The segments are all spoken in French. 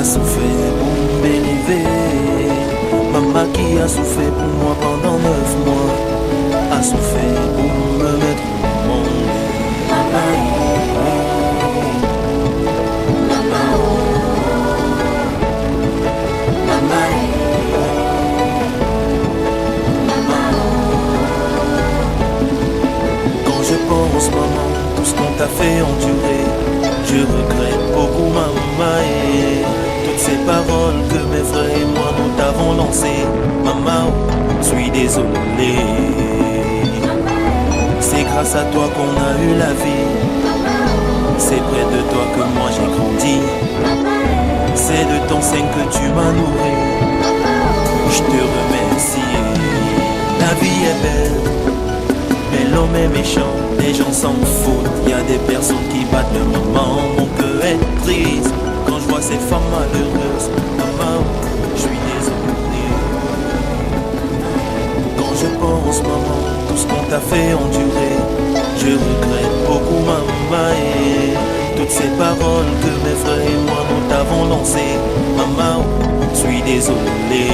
souffert pour m'élever. Maman qui a souffert pour moi pendant 9 mois, a souffert pour me mettre au monde. Quand je pense maman, tout ce qu'on t'a fait endurer, je regrette beaucoup maman et toutes ces paroles que mes frères et moi nous t'avons lancées. Maman, je suis désolé. C'est grâce à toi qu'on a eu la vie. C'est près de toi que moi j'ai grandi. C'est de ton sein que tu m'as nourri. Je te remercie. La vie est belle, mais l'homme est méchant. Les gens s'en foutent. Il y a des personnes qui battent leur maman. Mon cœur est triste quand je vois ces femmes malheureuses. Maman, je suis désolé. Quand je pense maman, tout ce qu'on t'a fait endurer, je regrette beaucoup maman et toutes ces paroles que mes frères et moi nous t'avons lancées. Maman, je suis désolé.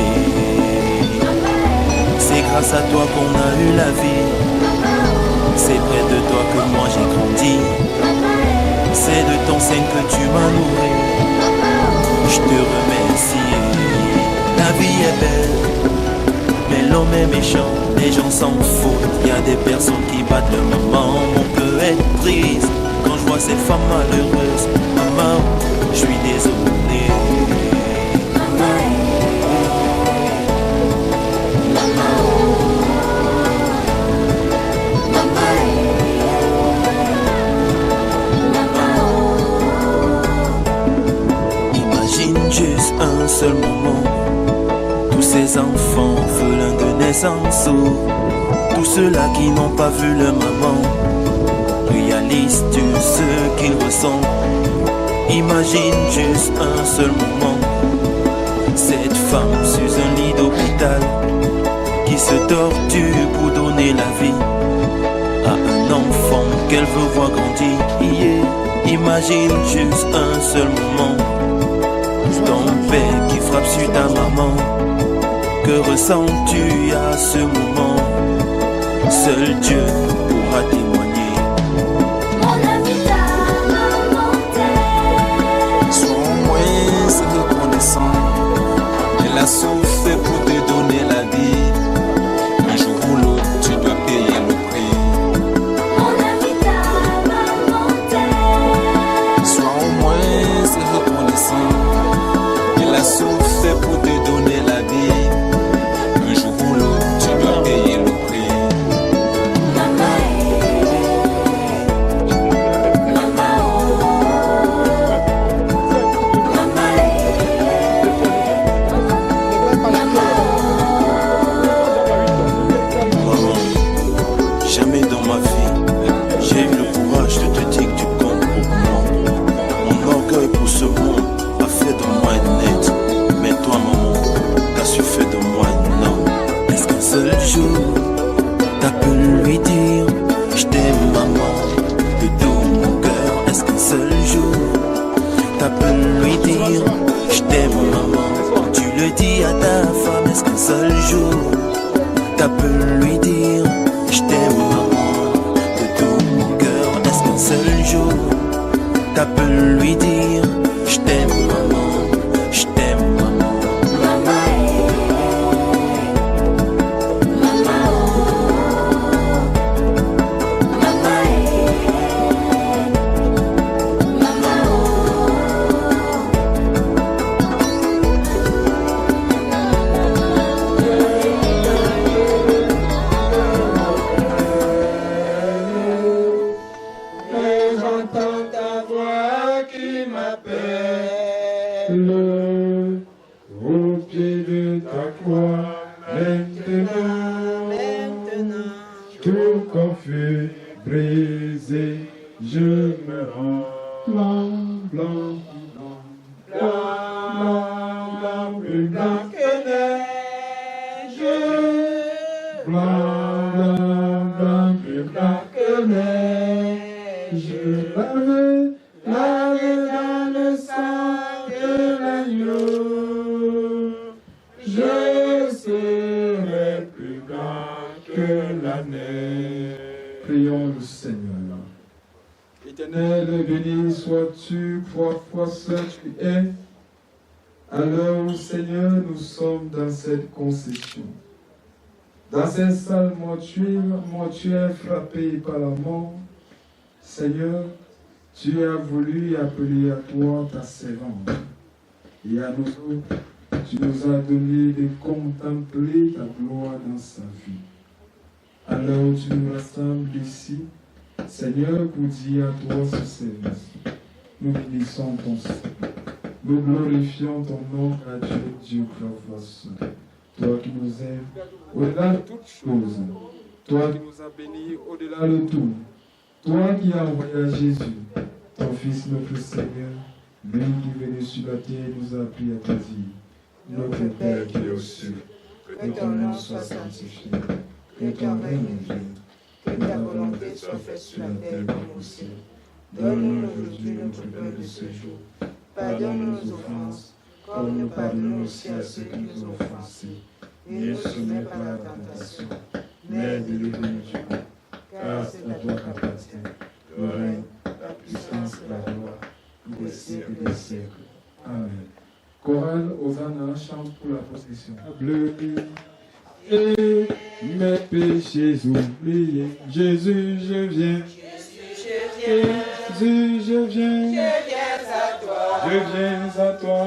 C'est grâce à toi qu'on a eu la vie. C'est près de toi que moi j'ai grandi. C'est de ton sein que tu m'as nourri. Je te remercie. La vie est belle, mais l'homme est méchant. Les gens s'en foutent. Il y a des personnes qui battent leur maman. Mon cœur est triste quand je vois ces femmes malheureuses. Maman, je suis désolé. Juste un seul moment, tous ces enfants veulent de naissance, tous ceux-là qui n'ont pas vu leur maman, réalisent-tu ce qu'ils ressentent? Imagine juste un seul moment, cette femme sur un lit d'hôpital, qui se torture pour donner la vie à un enfant qu'elle veut voir grandir. Imagine juste un seul moment, ton père qui frappe sur ta maman. Que ressens-tu à ce moment? Seul Dieu pourra témoigner. Mon ami, ta maman t'aime. Sois au moins reconnaissant. Elle a souffert pour te donner la vie. Un jour ou l'autre, tu dois payer le prix. Mon ami, ta maman t'aime. Sois au moins reconnaissant. Elle a souffert pour te donner la vie. Un jour ou l'autre, tu dois payer le prix. Jamais dans ma vie, j'ai eu le courage de te dire que tu comptes pour moi. Mon orgueil pour ce monde a fait de moi un être. Mais toi, maman, t'as su faire de moi un homme. Est-ce qu'un seul jour, t'as pu lui dire je t'aime, maman, de tout mon cœur? Est-ce qu'un seul jour, t'as pu lui dire je t'aime, maman? Tu le dis à ta femme. Est-ce qu'un seul jour, t'as pu lui dire je t'aime, maman, de tout mon cœur? Est-ce qu'un seul jour, t'as pu lui dire je t'aime, maman, je t'aime, maman? J'entends ta voix qui m'appelle au pied de ta croix. Maintenant, tout confus, brisé, je me rends blanc, blanc, blanc, blanc, blanc, plus blanc que neige. Blanc, blanc, blanc, plus blanc que neige. Lavé, lavé dans le sang de l'agneau. le Seigneur. Éternel, béni sois-tu, fois seul tu es. Alors, Seigneur, nous sommes dans cette concession. Dans cette salle mortuaire frappée par la mort, Seigneur, tu as voulu appeler à toi ta servante. Et à nous autres, tu nous as donné de contempler ta gloire dans sa vie. Alors tu nous rassembles ici, Seigneur, pour dire à toi ce service. Nous bénissons ton Seigneur. Nous glorifions ton nom, gratuit, Dieu clair. Toi qui nous aimes au-delà de toutes choses. Toi qui nous as bénis au-delà de tout. Toi qui as envoyé à Jésus, ton Fils, notre Seigneur, lui qui venait sur la terre, nous a appris à te dire, notre Père qui est aux cieux, que ton nom soit sanctifié, que ton règne vienne, que ta volonté soit faite sur la terre comme au ciel. Donne-nous aujourd'hui notre pain de ce jour. Pardonne nos offenses, comme nous pardonnons aussi à ceux qui nous ont offensés. Et ne nous soumets pas à la tentation, mais délivre-nous du mal. Car c'est à toi qu'appartient le règne, la puissance et la gloire, pour les siècles des siècles. Amen. Chorale, Hosanna, chante pour la procession. Bleu et mes péchés oubliés. Jésus, je viens. Jésus, je viens. Je viens à toi.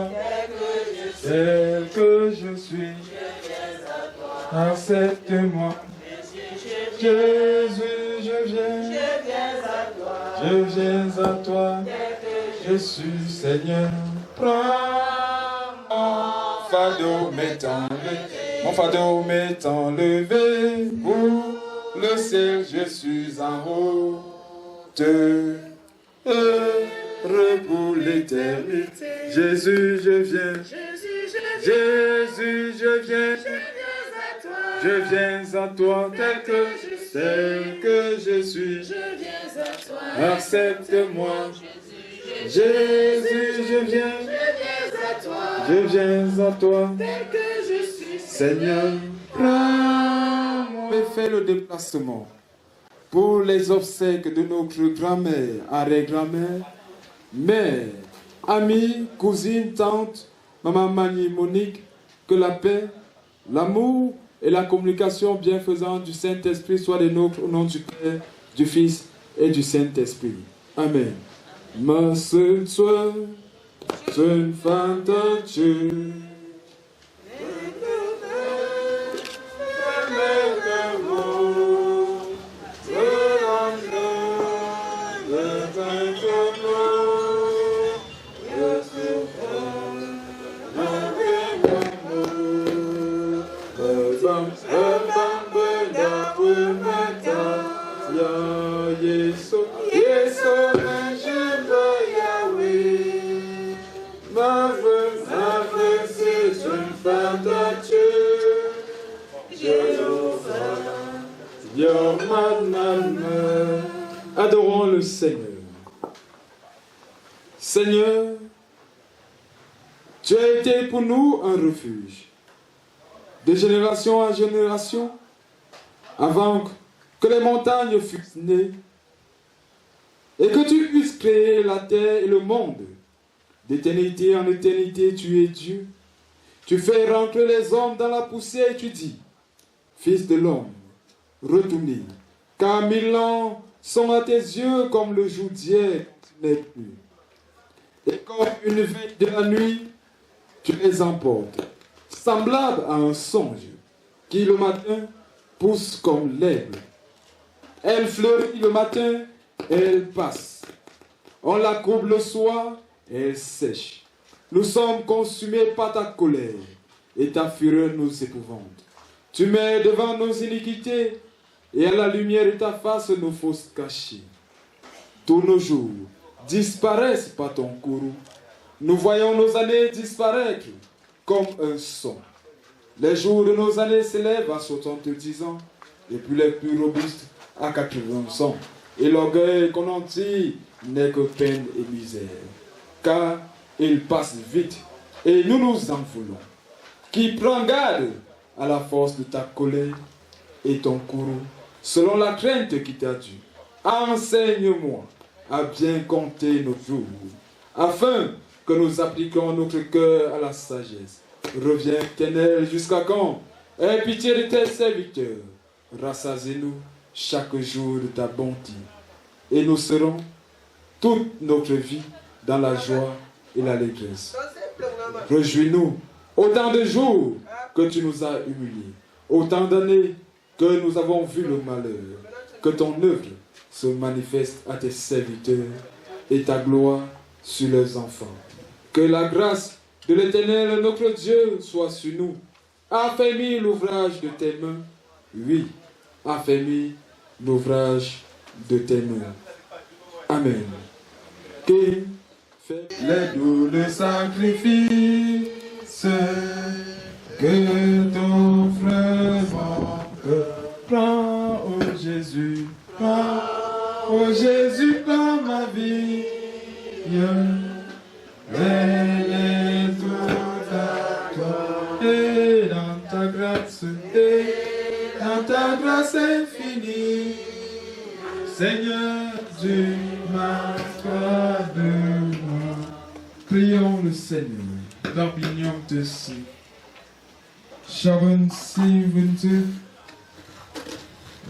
Tel que je suis. Accepte-moi. Jésus, je viens. Je viens à toi. Je suis Seigneur. Prends mon fardeau m'étant levé. Pour le ciel, je suis en route. Heureux pour l'éternité. Jésus, je viens. Jésus, je viens. Je viens à toi tel que je suis. Accepte-moi. Jésus, je viens. Je viens à toi tel que je suis. Seigneur, prends-moi. Fais le déplacement pour les obsèques de notre grand-mère, arrière-grand-mère, mère, amie, cousine, tante, maman Mani, Monique, que la paix, l'amour et la communication bienfaisante du Saint-Esprit soient des nôtres au nom du Père, du Fils et du Saint-Esprit. Amen. Ma seule soeur, jeune femme de Dieu. Adorons le Seigneur. Seigneur, tu as été pour nous un refuge. De génération en génération, avant que les montagnes fussent nées, et que tu puisses créer la terre et le monde. D'éternité en éternité, tu es Dieu. Tu fais rentrer les hommes dans la poussière et tu dis, Fils de l'homme, retournez, car 1000 ans sont à tes yeux comme le jour d'hier n'est plus. Et comme une veille de la nuit, tu les emportes, semblable à un songe, qui le matin pousse comme l'herbe. Elle fleurit le matin, et elle passe. On la coupe le soir, et elle sèche. Nous sommes consumés par ta colère, et ta fureur nous épouvante. Tu mets devant nos iniquités, et à la lumière de ta face nos fausses cachées. Tous nos jours disparaissent par ton courroux. Nous voyons nos années disparaître comme un son. Les jours de nos années s'élèvent à 70 ans, et puis les plus robustes à 80 ans. Et l'orgueil qu'on en tire n'est que peine et misère. Car il passe vite, et nous nous en voulons. Qui prend garde à la force de ta colère et ton courroux, selon la crainte qui t'a due. Enseigne-moi à bien compter nos jours, afin que nous appliquions notre cœur à la sagesse. Reviens, Éternel, jusqu'à quand? Aie pitié de tes serviteurs. Rassasie-nous chaque jour de ta bonté. Et nous serons toute notre vie dans la joie et l'allégresse. Réjouis-nous autant de jours que tu nous as humiliés, autant d'années que nous avons vu le malheur. Que ton œuvre se manifeste à tes serviteurs et ta gloire sur leurs enfants. Que la grâce de l'Éternel, notre Dieu, soit sur nous. Affermis l'ouvrage de tes mains. Oui, affermis l'ouvrage de tes mains. Amen. Que fait les doubles sacrifices que t'offre mon cœur. Prends, oh Jésus, prends, oh Jésus, prends ma vie. Elle est toute à toi. Et dans ta grâce infinie, Seigneur Dieu, marque-toi de moi. Prions le Seigneur, dans l'union de si. Sharon si vous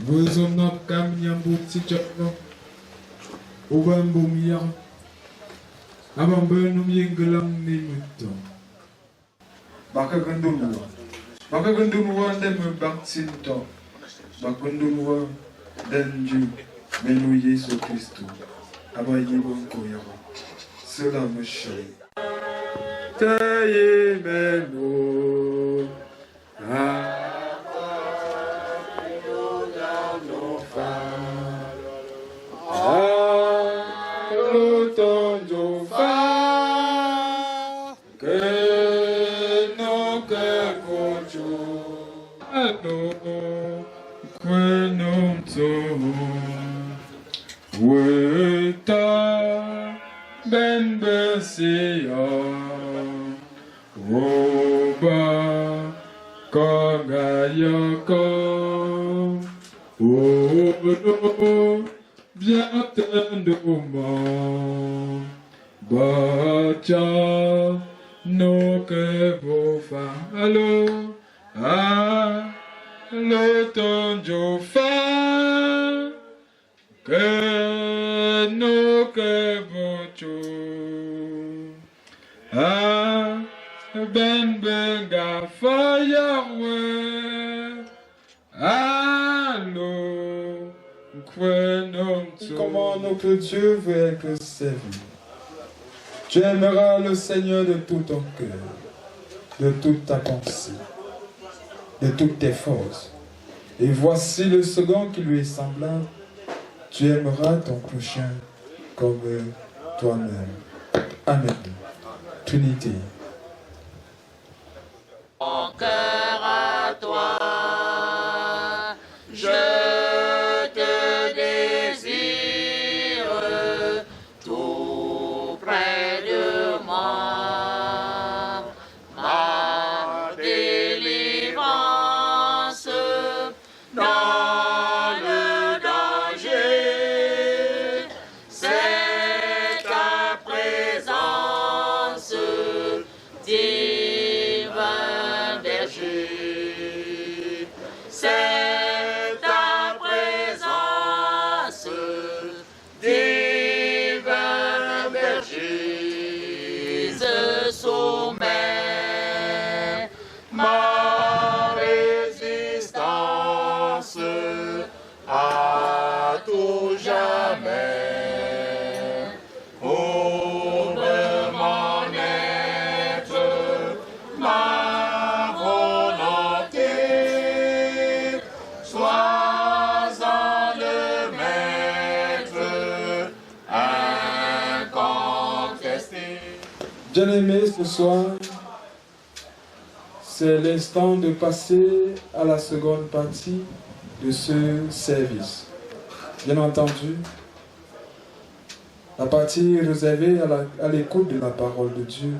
vous en avez comme Yambuti Joko, Obambumia, Abambunum Yingalam Nimuto. Bakagundumwa, Bakagundumwa, them Baksinto, Bakundumwa, then you, Menu Yesu Christo, Abayibon Koyama, cela me chante. Taye Menu, Ben Bessia, Oba Kogayako, Odo, bien tendrement, Bacha, no que bofa, allo, le ton fa, que no que bocho, ben benga fire, allo, comment notre Dieu veut être servi. Tu aimeras le Seigneur de tout ton cœur, de toute ta pensée, de toutes tes forces. Et voici le second qui lui est semblable. Tu aimeras ton prochain comme toi-même. Amen. Trinité. Mon cœur à toi, je te désire tout près de moi. Ma délivrance dans le danger, c'est ta présence, divin berger. C'est ta présence, divin berger. Je soumets ma résistance à tout jamais. Ouvre mon être, ma volonté, sois-en le maître incontesté. Bien-aimés, ce soir, c'est l'instant de passer à la seconde partie de ce service. Bien entendu, la partie réservée à l'écoute de la parole de Dieu.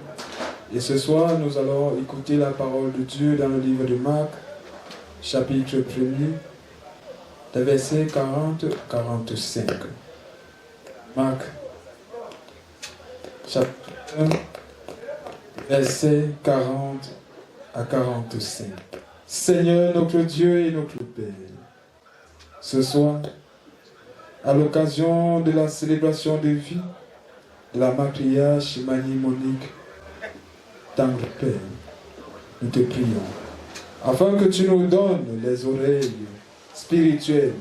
Et ce soir, nous allons écouter la parole de Dieu dans le livre de Marc, chapitre 1er, les versets 40-45. Marc, chapitre 1, versets 40 à 45. Seigneur notre Dieu et notre Père, ce soir, à l'occasion de la célébration de vie de la matriarche Monique Tendre Père, nous te prions, afin que tu nous donnes les oreilles spirituelles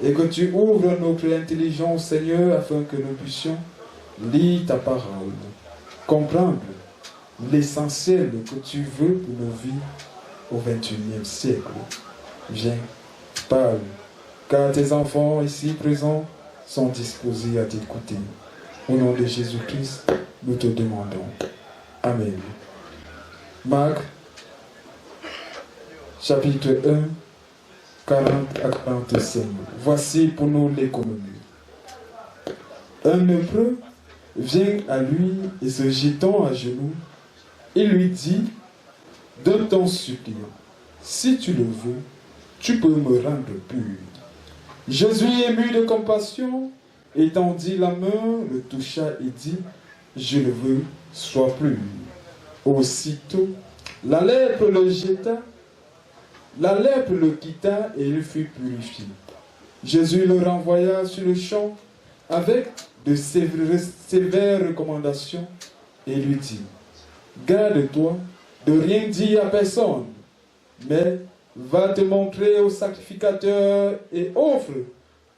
et que tu ouvres notre intelligence, Seigneur, afin que nous puissions lire ta parole, comprendre l'essentiel que tu veux pour nos vies au XXIe siècle. Viens, parle, car tes enfants ici présents sont disposés à t'écouter. Au nom de Jésus-Christ, nous te demandons. Amen. Marc, chapitre 1, 40 à 45. Voici pour nous l'économie. Un lépreux vient à lui et se jetant à genoux, il lui dit, de ton suppliant, si tu le veux, tu peux me rendre pur. Jésus, ému de compassion, étendit la main, le toucha et dit, je le veux, sois pur. Aussitôt, la lèpre le jeta, la lèpre le quitta et il fut purifié. Jésus le renvoya sur le champ avec de sévères recommandations et lui dit, garde-toi de rien dire à personne, mais va te montrer au sacrificateur et offre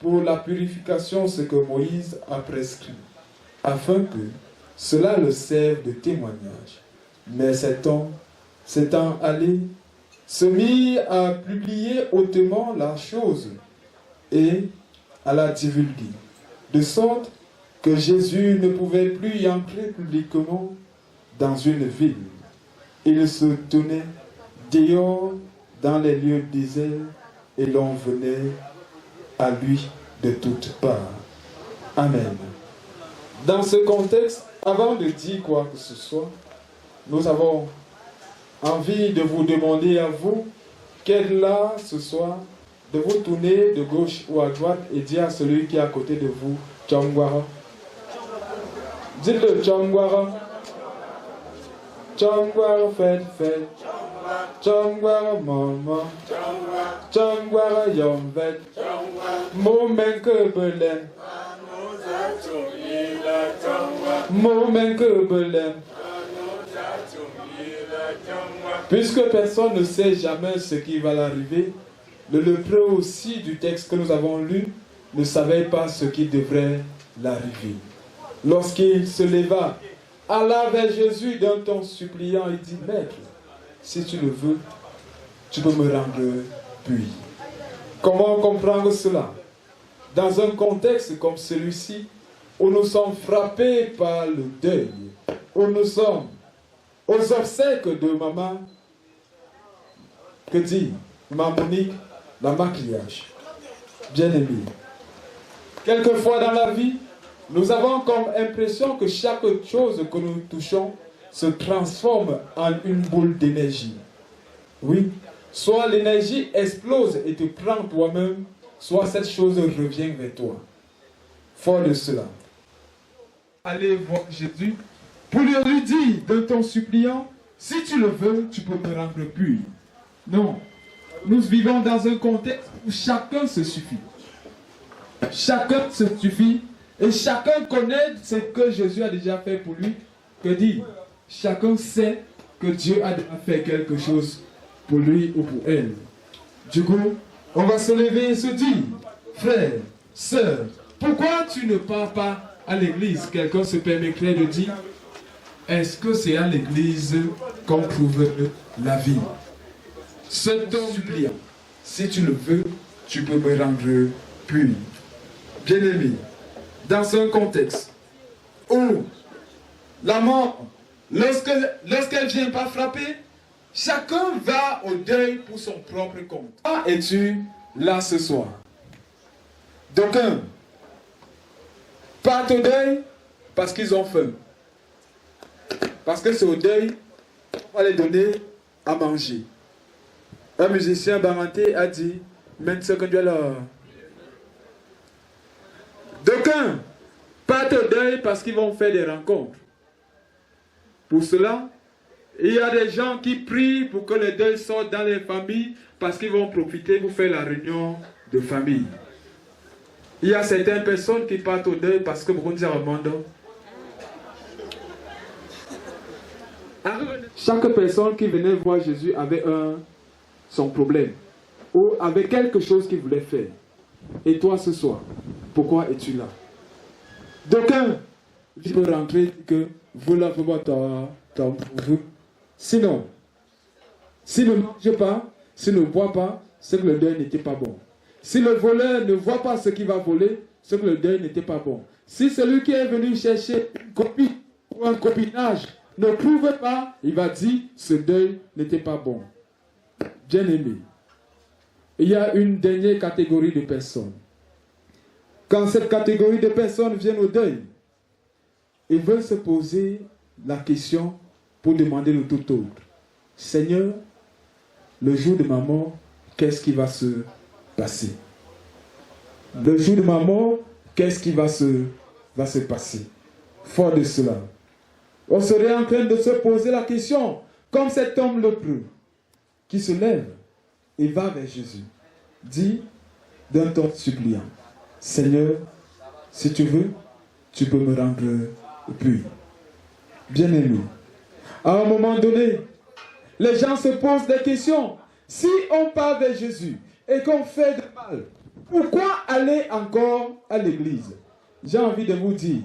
pour la purification ce que Moïse a prescrit, afin que cela le serve de témoignage. Mais cet homme, s'étant allé, se mit à publier hautement la chose et à la divulguer, de sorte que Jésus ne pouvait plus y entrer publiquement dans une ville. Il se tenait dehors dans les lieux déserts et l'on venait à lui de toutes parts. Amen. Dans ce contexte, avant de dire quoi que ce soit, nous avons envie de vous demander à vous, qu'êtes là ce soir, de vous tourner de gauche ou à droite et dire à celui qui est à côté de vous, Tchangwara. Dites-le, Tchangwara. Tchangwara, fête. Tchangwara, maman. Tchangwara, yomvet. Moment que Belém. Moment que Belém. Puisque personne ne sait jamais ce qui va l'arriver, le lépreux aussi du texte que nous avons lu ne savait pas ce qui devrait l'arriver. Lorsqu'il se leva, alla vers Jésus d'un ton suppliant et dit, Maître, si tu le veux, tu peux me rendre pur. Comment comprendre cela? Dans un contexte comme celui-ci, où nous sommes frappés par le deuil, où nous sommes aux obsèques de maman, que dit Monique, la maquillage. Bien-aimé, quelquefois dans la vie, nous avons comme impression que chaque chose que nous touchons se transforme en une boule d'énergie. Oui, soit l'énergie explose et te prend toi-même, soit cette chose revient vers toi. Fort de cela, allez voir Jésus pour lui dire de ton suppliant, si tu le veux, tu peux me rendre pur. Non, nous vivons dans un contexte où chacun se suffit. Chacun se suffit et chacun connaît ce que Jésus a déjà fait pour lui. Que dit? Chacun sait que Dieu a déjà fait quelque chose pour lui ou pour elle. Du coup, on va se lever et se dire, frère, sœur, pourquoi tu ne pars pas à l'église? Quelqu'un se permettrait de dire, est-ce que c'est à l'église qu'on trouve la vie? C'est ton suppliant. Si tu le veux, tu peux me rendre pur. Bien-aimé, dans un contexte où la mort, lorsqu'elle vient pas frapper, chacun va au deuil pour son propre compte. Ah, es-tu là ce soir? D'aucuns partent au deuil parce qu'ils ont faim. Parce que c'est au deuil qu'on va les donner à manger. Un musicien baranté a dit, D'aucuns partent au deuil parce qu'ils vont faire des rencontres. Pour cela, il y a des gens qui prient pour que le deuil sorte dans les familles parce qu'ils vont profiter pour faire la réunion de famille. Il y a certaines personnes qui partent au deuil parce que beaucoup de monde. Chaque personne qui venait voir Jésus avait son problème ou avait quelque chose qu'il voulait faire. Et toi ce soir, pourquoi es-tu là? D'aucuns, tu peux rentrer que vous l'avez vous. Sinon, s'il ne mange pas, s'il ne boit pas, c'est que le deuil n'était pas bon. Si le voleur ne voit pas ce qu'il va voler, c'est que le deuil n'était pas bon. Si celui qui est venu chercher une copie ou un copinage ne prouve pas, il va dire ce deuil n'était pas bon. Bien aimé, il y a une dernière catégorie de personnes. Quand cette catégorie de personnes viennent au deuil, ils veulent se poser la question pour demander le tout autre. Seigneur, le jour de ma mort, qu'est-ce qui va se passer? Le jour de ma mort, qu'est-ce qui va se passer? Fort de cela, on serait en train de se poser la question, comme cet homme lépreux qui se lève et va vers Jésus, dit d'un ton suppliant, Seigneur, si tu veux, tu peux me rendre pur. Bien-aimé, à un moment donné, les gens se posent des questions. Si on part vers Jésus et qu'on fait du mal, pourquoi aller encore à l'église? J'ai envie de vous dire,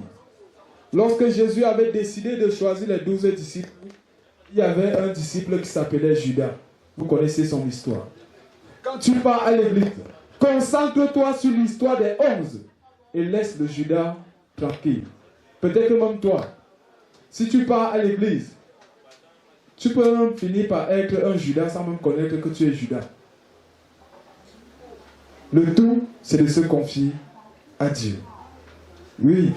lorsque Jésus avait décidé de choisir les 12 disciples, il y avait un disciple qui s'appelait Judas. Vous connaissez son histoire. Quand tu pars à l'église, concentre-toi sur l'histoire des 11 et laisse le Judas tranquille. Peut-être que même toi, si tu pars à l'église, tu peux même finir par être un Judas sans même connaître que tu es Judas. Le tout, c'est de se confier à Dieu. Oui.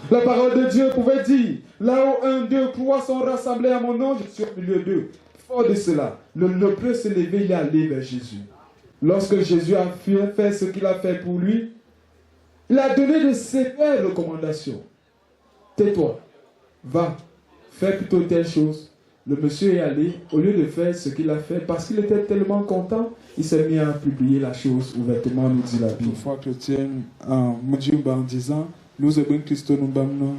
La parole de Dieu pouvait dire, là où 1, 2, 3 sont rassemblés à mon nom, je suis au milieu d'eux. Fort de cela, le lépreux s'est levé, il est allé vers Jésus. Lorsque Jésus a fait ce qu'il a fait pour lui, il a donné de sévères recommandations. Tais-toi, va, fais plutôt telle chose. Le monsieur est allé, au lieu de faire ce qu'il a fait, parce qu'il était tellement content, il s'est mis à publier la chose ouvertement, nous dit la Bible. Foi chrétienne, en disant, nous avons Christ, nous avons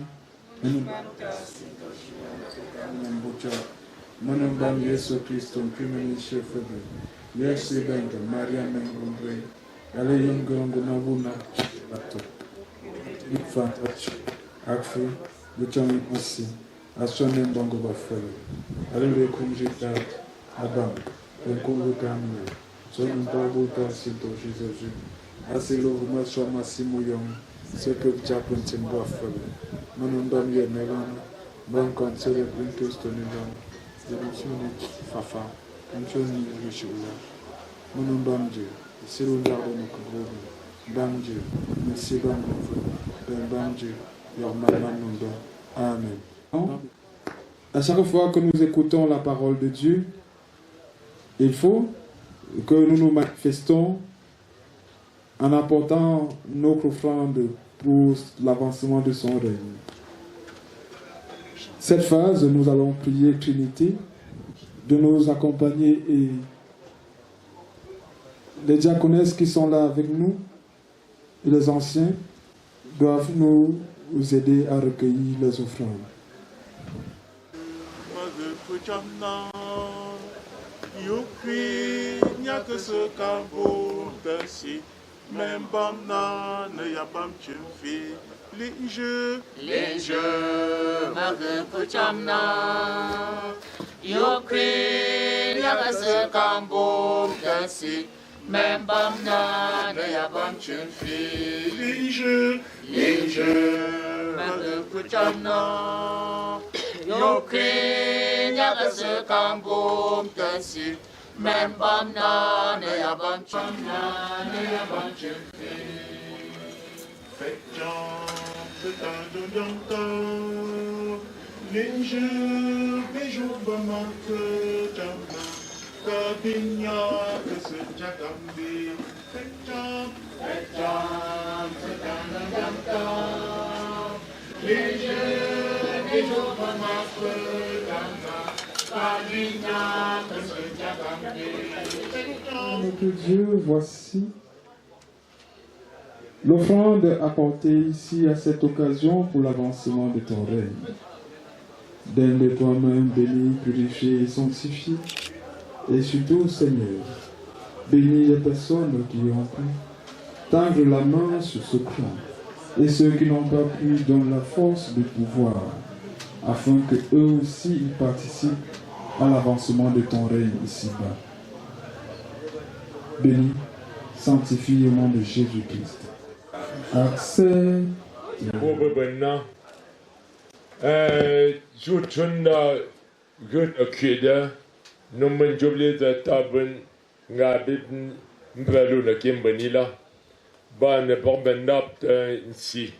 Manambam Yesu Kristo mpimeni shefebe. Yesu benga Maria mengumbre. Ale yungongo na buna bato. Ifantachi. Akfu luchami osi. Asone mbongo bafele. Ale le kunjita abam. Enkungu kamne. Sonu mbabu tansinto Jésus. Asilo vuma soma simu yong. Seke japon timbo afele. Manambam ye megana. Bon conseil de Christo nidam. Fafa, Amen. À chaque fois que nous écoutons la parole de Dieu, il faut que nous nous manifestons en apportant notre offrande pour l'avancement de son règne. Cette phase, nous allons prier Trinité de nous accompagner et les diaconesses qui sont là avec nous et les anciens doivent nous aider à recueillir les offrandes. Les magu puchamna Yokri Yagase Kambum Dasi Membamna Nayabam Chunfi Les magu puchamna Yokri Yagase Kambum Dasi Membamna Nayabam Chunfi Linge beijou bamak jamba kabinya kesejagambi Notre Dieu, voici l'offrande apportée ici à cette occasion pour l'avancement de ton règne. Donne-le toi-même béni, purifié et sanctifié. Et surtout, Seigneur, bénis les personnes qui ont pu tendre la main sur ce plan et ceux qui n'ont pas pu donner la force de pouvoir, afin que eux aussi ils participent à l'avancement de ton règne ici-bas. Bénis, sanctifie au nom de Jésus-Christ. Accès. Jutunda gut akida nomen joble da taben ngabit mbralo na kimbanila ba ne bombenap si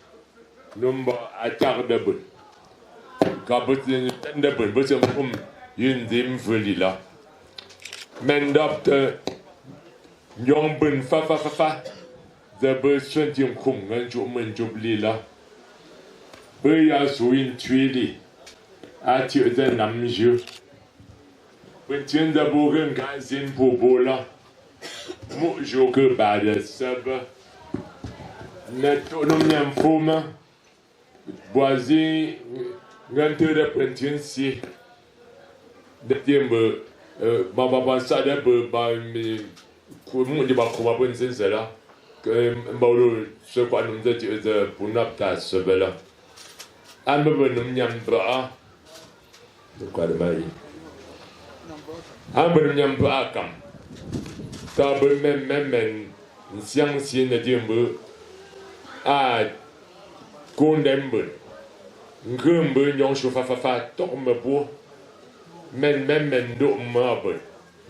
numba atarda bun kabut tenda bun busem yindim fulila mendap nyong bun fa the person tim kum ngan jomen joblila Băia suin tuili, atiu de namju. Pântin de bogen gazin popola, mu jocă bade săbă. Netonum ne-am fumă, boazi ngantăre pântin si. De timp, baba sa de ba cu mu de ba cu ba pântin săla, că mbăru să cu anum de punapta săbăla. An bebenum nyam bra kwa de mai an bebenum nyam bra kam ta be men siang sien de dimbe a kondembe ngumbe nyong shu fa tok me bo men do ma be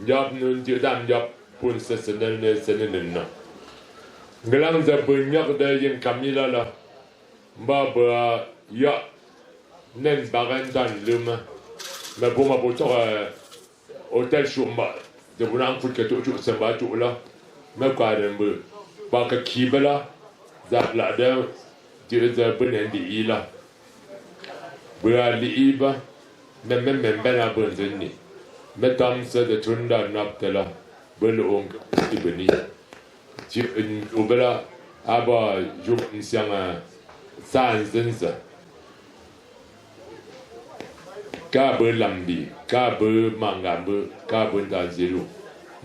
job nun di dam job pun senen na nglang za be nyak de yin kamila la ba ba ya nen bagan dan luma ma bo ma bo to hotel shumba de bunan kul ke to samba to la ma kwa de mbe ba ka kibala za la de de za benen di ila bra li iba men bana bon zenni metam sa de tunda naptela belong ibni ti ubela aba jum insianga san zenza ka bơ lambi ka bơ mangambe ka bơ tanzilu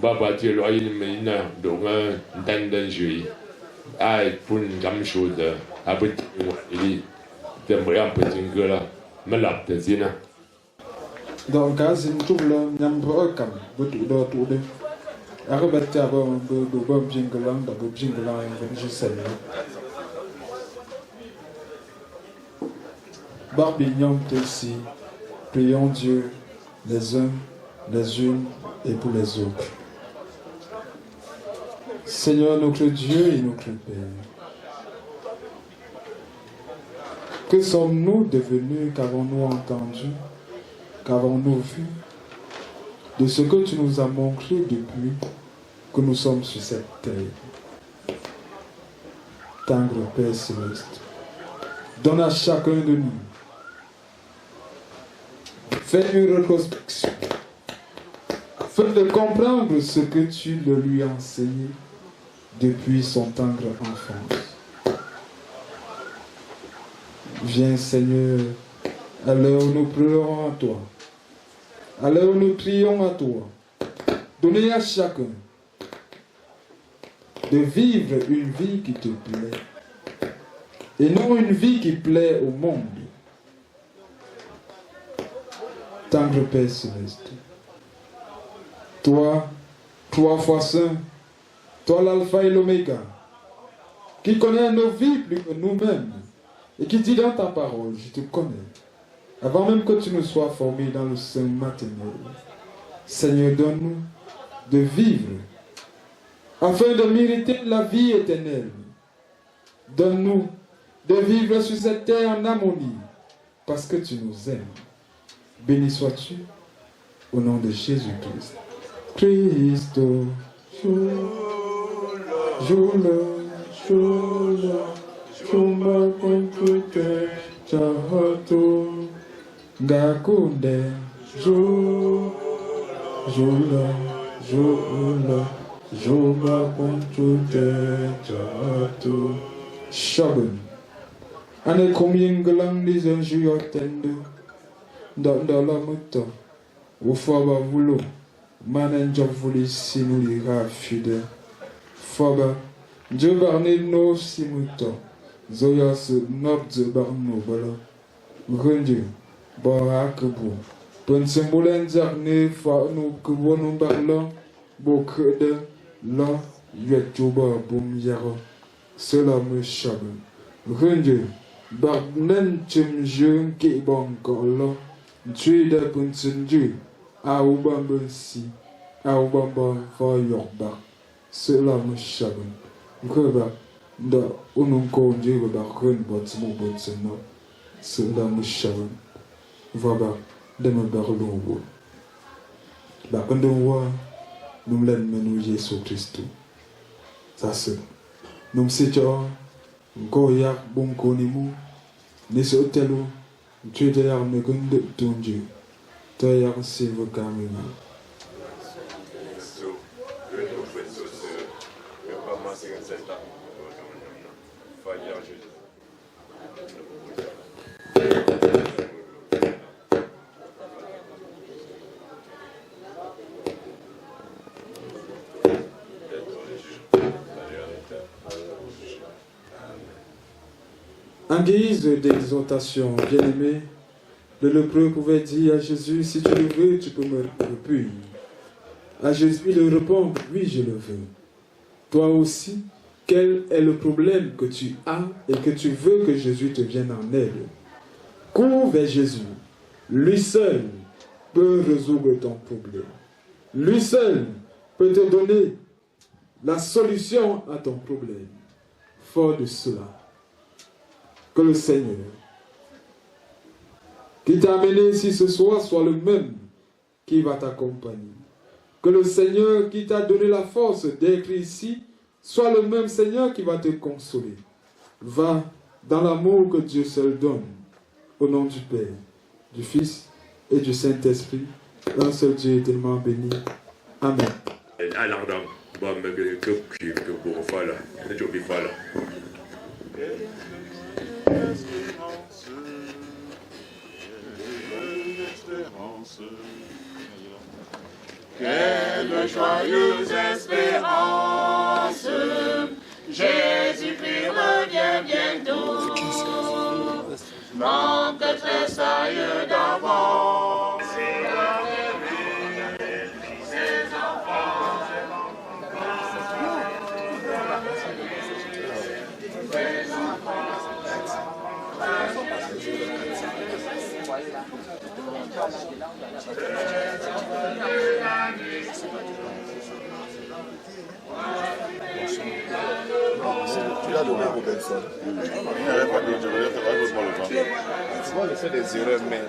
baba tielo ayin meina donga dandan jui ai pun gam shoda abut ili temboyam petingela melap de zina Dans le cas, c'est une trouble, n'yam pas comme, betul tout de. Aku baca beberapa jinggalan, je sais. Barbignon aussi. Prions Dieu les uns, les unes et pour les autres. Seigneur notre Dieu et notre Père, que sommes-nous devenus, qu'avons-nous entendu, qu'avons-nous vu de ce que tu nous as montré depuis que nous sommes sur cette terre? Tendre Père Céleste, donne à chacun de nous, fais une rétrospection, fais-le comprendre ce que tu le lui as enseigné depuis son tendre enfance. Viens Seigneur, à l'heure où nous pleurons à toi, à l'heure où nous prions à toi, donnez à chacun de vivre une vie qui te plaît et non une vie qui plaît au monde. Tendre Père Céleste, toi, 3 fois saint, toi l'alpha et l'oméga, qui connais nos vies plus que nous-mêmes et qui dit dans ta parole, je te connais, avant même que tu nous sois formés dans le sein maternel. Seigneur, donne-nous de vivre afin de mériter la vie éternelle. Donne-nous de vivre sur cette terre en harmonie parce que tu nous aimes. Béni sois-tu au nom de Jésus-Christ. Christo. Jula, Jula, Juma Kuntute, Chahato, Gakunde, Jula, Jula, Juma Kuntute, Chahato. Shagun. Ane combien de langues des injures attendent dans la moto, au faba voulot, mananja vouli si nous les rafide. Faba, Dieu barne no si muto, zoya se nob de barno bala. Rendu, barakebo, pensemboulen zarne fa nou kebonu barla, bokede, la, yuetuba boum yara. Cela me chabe. Rendu, barnen chim jeun ki bankola, tu de punsenju, a ubambensi, a ubamba va yorba. Cela me chabe. Reba, da ununko njego da ren botsmo botseno. Cela me chabe. Vaba, de me barlowo. Ba andonwa, nous l'en Jésus Christ. Ça c'est. Nous sommes Goya Bonkonimu, Nisotelo, Twitter Megunde Tunju, Tayar Silver Camina. En guise d'exhortation, bien-aimé, le lépreux pouvait dire à Jésus, si tu le veux, tu peux me repuer. À Jésus, il répond, oui, je le veux. Toi aussi, quel est le problème que tu as et que tu veux que Jésus te vienne en aide? Cours vers Jésus. Lui seul peut résoudre ton problème. Lui seul peut te donner la solution à ton problème. Fort de cela, que le Seigneur qui t'a amené ici ce soir soit le même qui va t'accompagner. Que le Seigneur qui t'a donné la force d'être ici soit le même Seigneur qui va te consoler. Va dans l'amour que Dieu seul donne. Au nom du Père, du Fils et du Saint-Esprit, un seul Dieu éternellement béni. Amen. Quelle joyeuse espérance, Jésus-Christ revient bientôt. Manque tressaille d'avance, ses enfants. Tu l'as donné à Robinson. Il n'avait pas dit, je voulais faire un autre le temps. Moi, je fais des erreurs, mais...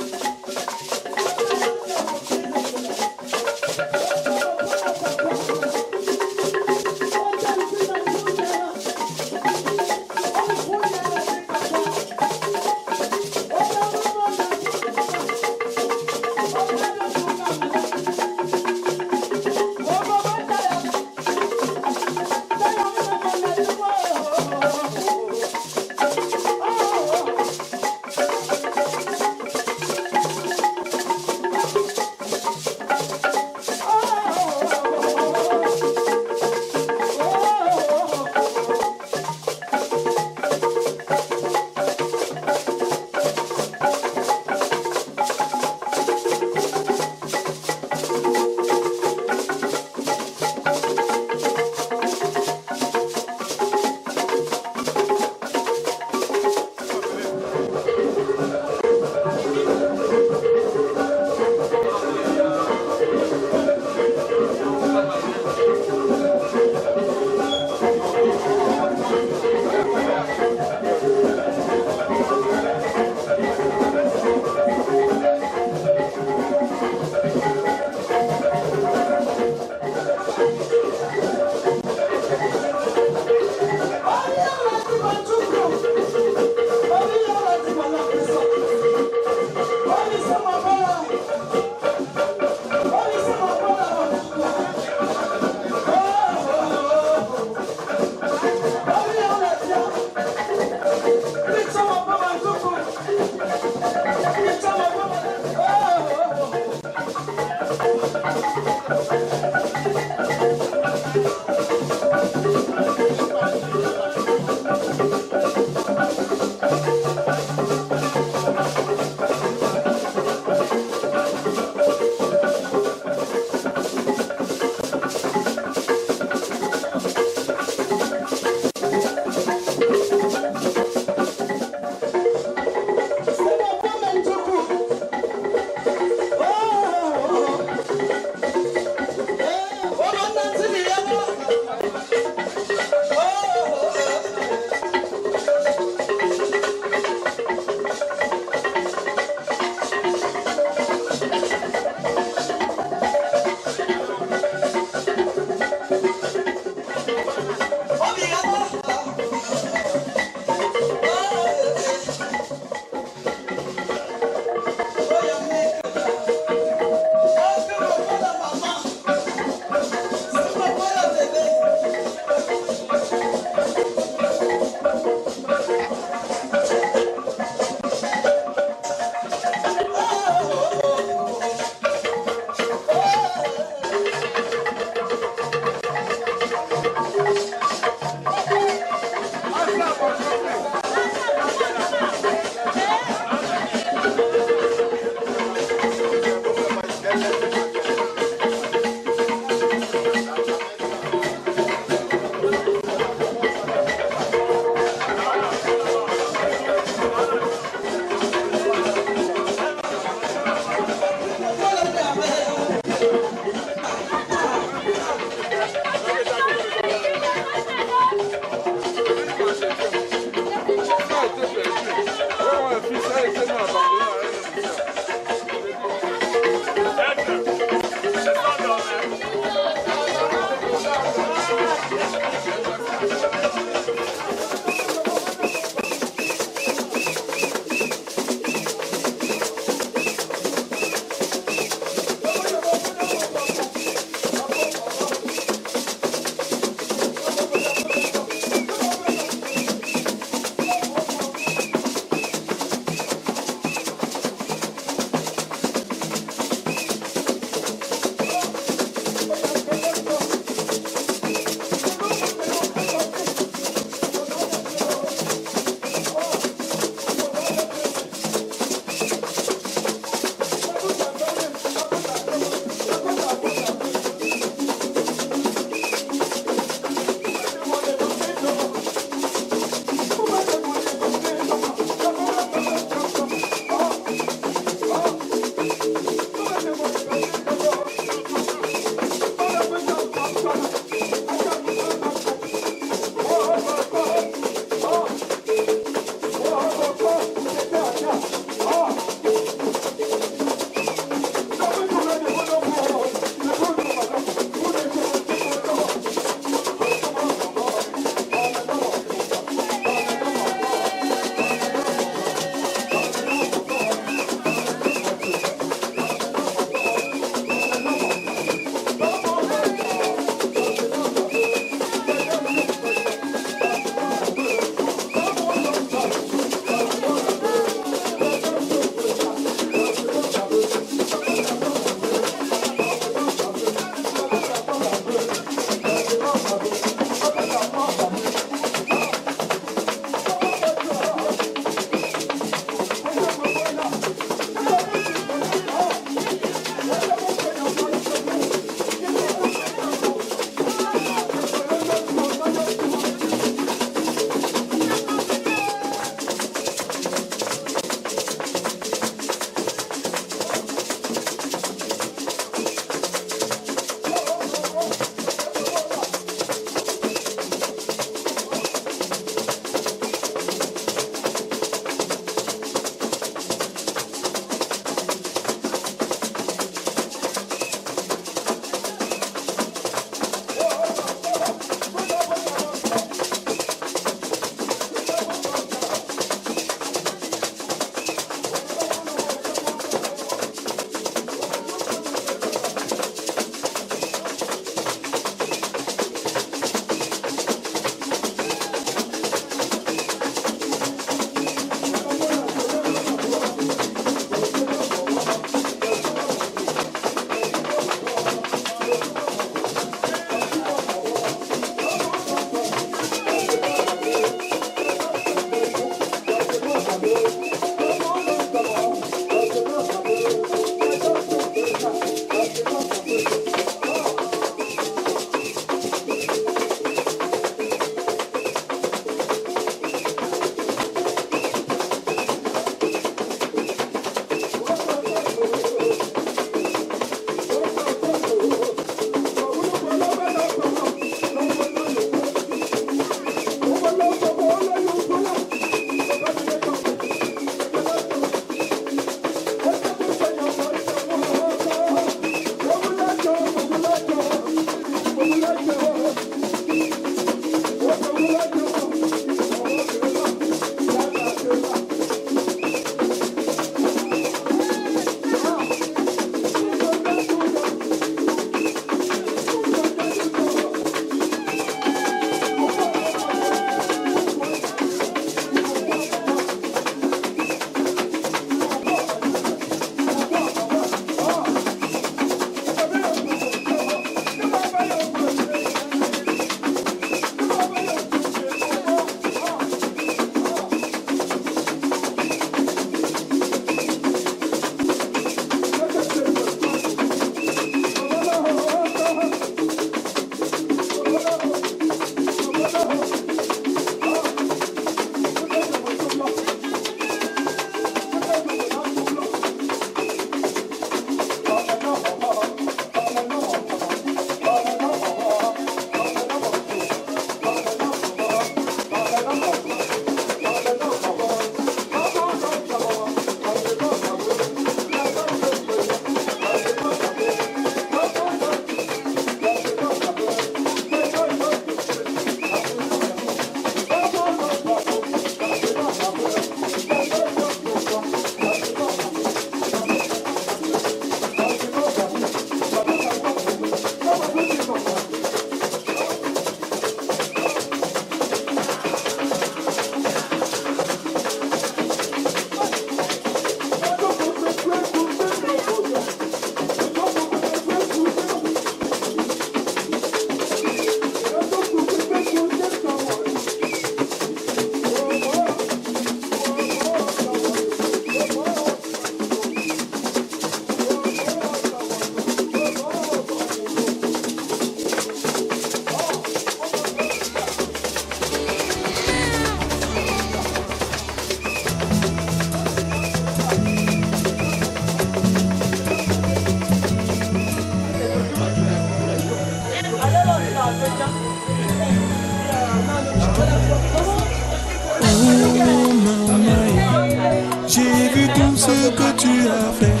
ce que tu as fait,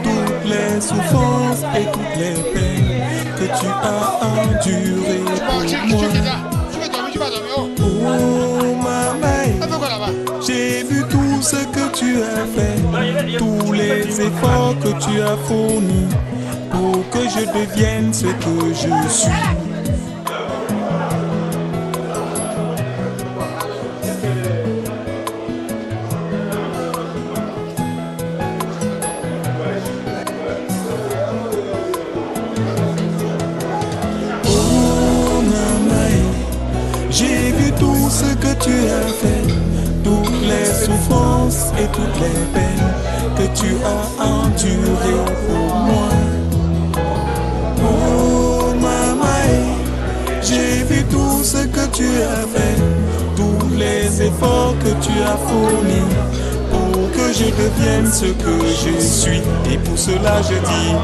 toutes les souffrances et toutes les peines que tu as endurées pour moi. Oh maman, j'ai vu tout ce que tu as fait, tous les efforts que tu as fournis pour que je devienne ce que je suis. J'ai vu tout ce que tu as fait, toutes les souffrances et toutes les peines que tu as endurées pour moi. Oh maman, j'ai vu tout ce que tu as fait, tous les efforts que tu as fournis pour que je devienne ce que je suis. Et pour cela je dis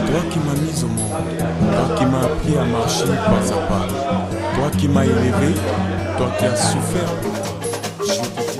toi qui m'as mis au monde, toi qui m'as appris à marcher pas à pas, toi qui m'as élevé, toi qui as souffert pour moi. Je te dis.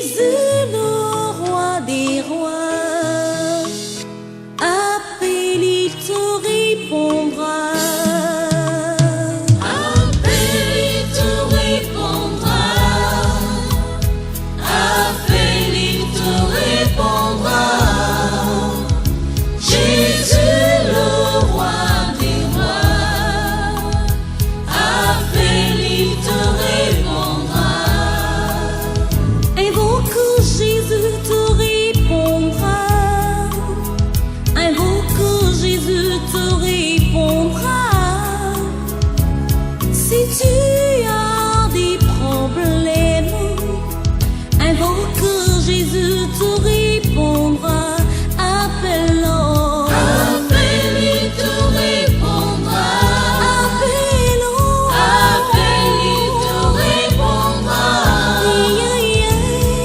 Jésus, le roi des rois, appelle, il te répondra. Appelle, il te répondra. Appelle, il te répondra. Jésus, le roi des rois, appelle, il te répondra. Invoque, Jésus te répondra. Invoque, Jésus te répondra. Si tu as des problèmes, invoque, Jésus te répondra. Appelle-le. Appelle, il te répondra. Appelle-le. Appelle, il te répondra.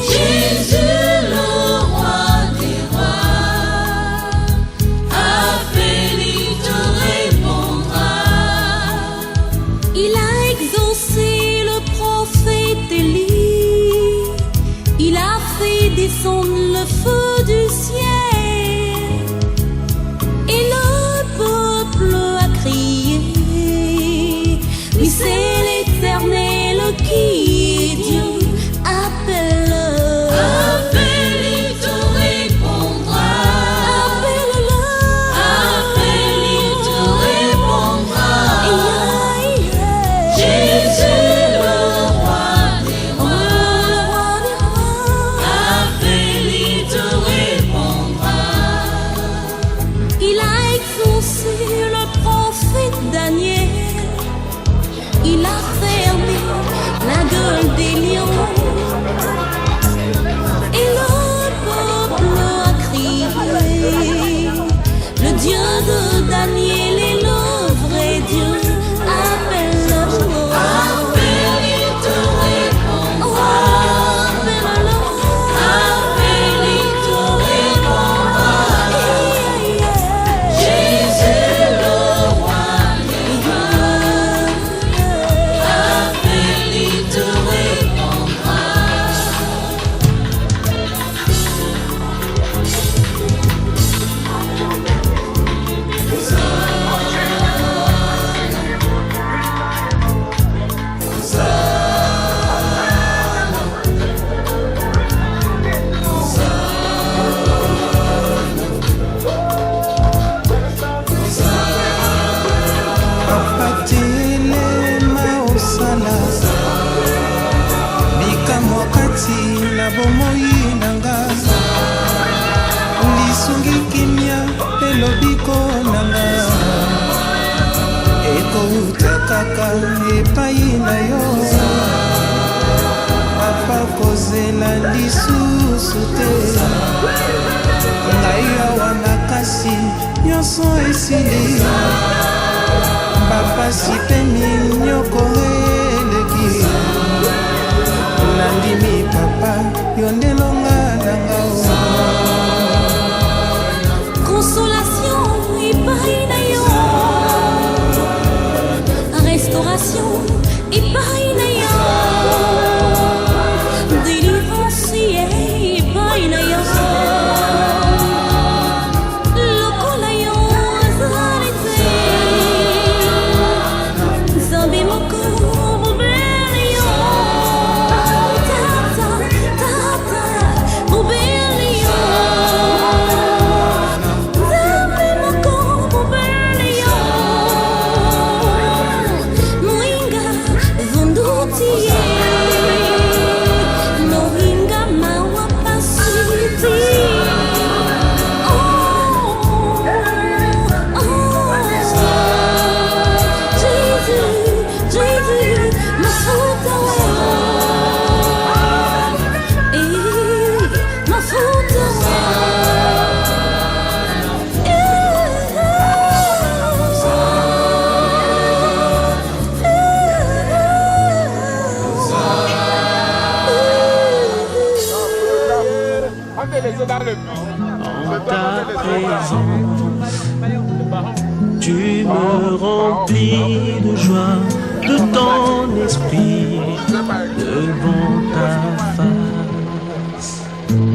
Jésus, le roi des rois, appelle, il te répondra. Il a exaucé le prophète Élie. Il a fait descendre le feu du ciel. Et le peuple a crié. Oui, c'est l'Éternel qui est Dieu. Appelle-le. Appelle, il te répondra. Appelle-le. Appelle, il te répondra. Jésus, le roi des rois, appelle, il te répondra. Il a exaucé le prophète Daniel. Il a fermé la gueule des lions. Et le peuple a crié. Le Dieu de Daniel est le vrai Dieu. Appelle-le. Appelle, il te répondra. Appelle-le. Appelle, il te répondra. Jésus, le roi des rois, appelle, il te répondra. apatelema osala likamwa kati na bomoi nanga lisungi kimia elobiko nanga ekouta kaka epai na yo papa kozela lisusu te ngai awa makasi nyonso esili bapasi mpe minyoko eleki nandimi papa yo nde longa nanga Consolation epai na yo, restauration epai na yo, délivrance epai na yo. Lokola yo azali te, Nzambe moko mobeli yo. Tata, tata, mobeli yo. Nzambe moko mobeli yo. Moinga vunduti ye, moinga mawa pasiti. Jésus, mafuta mafuta En ta présence, tu me remplis de joie de ton esprit devant ta face.